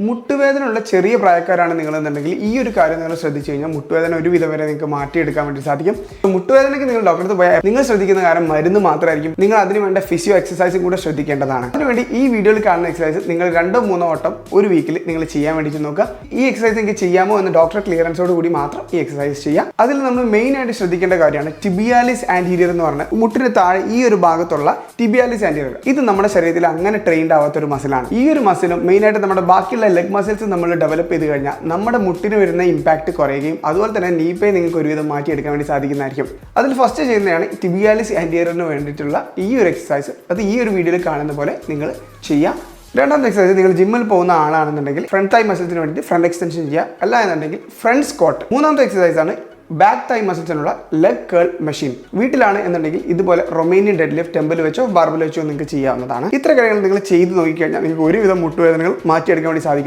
മുട്ടുവേദനയുള്ള ചെറിയ പ്രായക്കാരാണ് നിങ്ങളെന്നുണ്ടെങ്കിൽ ഈ ഒരു കാര്യം നിങ്ങൾ ശ്രദ്ധിച്ചു കഴിഞ്ഞാൽ മുട്ടുവേദന ഒരു വിധം വരെ നിങ്ങൾക്ക് മാറ്റിയെടുക്കാൻ വേണ്ടി സാധിക്കും. മുട്ടുവേദനയ്ക്ക് നിങ്ങൾ ഡോക്ടറെ അടുത്ത് പോയാൽ നിങ്ങൾ ശ്രദ്ധിക്കുന്ന കാര്യം മരുന്ന് മാത്രമായിരിക്കും. നിങ്ങൾ അതിന് വേണ്ട ഫിസിയോ എക്സസൈസും കൂടെ ശ്രദ്ധിക്കേണ്ടതാണ്. അതിനുവേണ്ടി ഈ വീഡിയോയിൽ കാണുന്ന എക്സസൈസ് നിങ്ങൾ 2-3 വട്ടം ഒരു വീക്കിൽ നിങ്ങൾ ചെയ്യാൻ വേണ്ടിയിട്ട് നോക്കുക. ഈ എക്സസൈസ് നിങ്ങൾക്ക് ചെയ്യാമോ എന്ന് ഡോക്ടർ ക്ലിയറൻസോട് കൂടി മാത്രം ഈ എക്സസൈസ് ചെയ്യാം. അതിൽ നമ്മൾ മെയിൻ ആയിട്ട് ശ്രദ്ധിക്കേണ്ട കാര്യമാണ് ടിബിയാലിസ് ആന്റീരിയർ എന്ന് പറഞ്ഞാൽ മുട്ടിന് താഴെ ഈ ഒരു ഭാഗത്തുള്ള ടിബിയാലിസ് ആന്റീരിയർ. ഇത് നമ്മുടെ ശരീരത്തിൽ അങ്ങനെ ട്രെയിൻഡ് ആവാത്ത ഒരു മസിലാണ്. ഈ ഒരു മസിലും മെയിൻ ആയിട്ട് നമ്മുടെ ബാക്കിയുള്ള ലെഗ് മസിൽസ് നമ്മൾ ഡെവലപ്പ് ചെയ്ത് കഴിഞ്ഞാൽ നമ്മുടെ മുട്ടിന് വരുന്ന ഇമ്പാക്ട് കുറയുകയും അതുപോലെ തന്നെ നീ പെയിൻ നിങ്ങൾക്ക് ഒരുവിധം മാറ്റിയെടുക്കാൻ വേണ്ടി സാധിക്കുന്നതായിരിക്കും. അതിൽ ഫസ്റ്റ് ചെയ്യുന്നതാണ് ടിബിയാലിസ് ആന്റീരിയറിന് വേണ്ടിയിട്ടുള്ള ഈ ഒരു എക്സസൈസ്. അത് ഈ ഒരു വീഡിയോയിൽ കാണുന്ന പോലെ നിങ്ങൾ ചെയ്യാം. രണ്ടാമത്തെ എക്സസൈസ്, നിങ്ങൾ ജിമ്മിൽ പോകുന്ന ആളാണെന്നുണ്ടെങ്കിൽ ഫ്രണ്ട് തൈ മസിൽസിന് വേണ്ടിയിട്ട് ഫ്രണ്ട് എക്സ്റ്റൻഷൻ ചെയ്യുക, അല്ല എന്നുണ്ടെങ്കിൽ ഫ്രണ്ട് സ്ക്വാട്ട്. മൂന്നാമത്തെ എക്സസൈസ് ആണ് ബാക്ക് തൈ മസിൽസിനുള്ള ലെഗ് കേൾ മെഷീൻ. വീട്ടിലാണ് എന്നുണ്ടെങ്കിൽ ഇതുപോലെ റൊമേനിയൻ ഡെഡ് ലിഫ്റ്റ് ടെമ്പിൾ വെച്ചോ ബാർബിൾ വെച്ചോ നിങ്ങൾക്ക് ചെയ്യാവുന്നതാണ്. ഇത്ര കാര്യങ്ങൾ നിങ്ങൾ ചെയ്ത് നോക്കിക്കഴിഞ്ഞാൽ നിങ്ങൾക്ക് ഒരുവിധം മുട്ടുവേദനകൾ മാറ്റിയെടുക്കാൻ വേണ്ടി സാധിക്കും.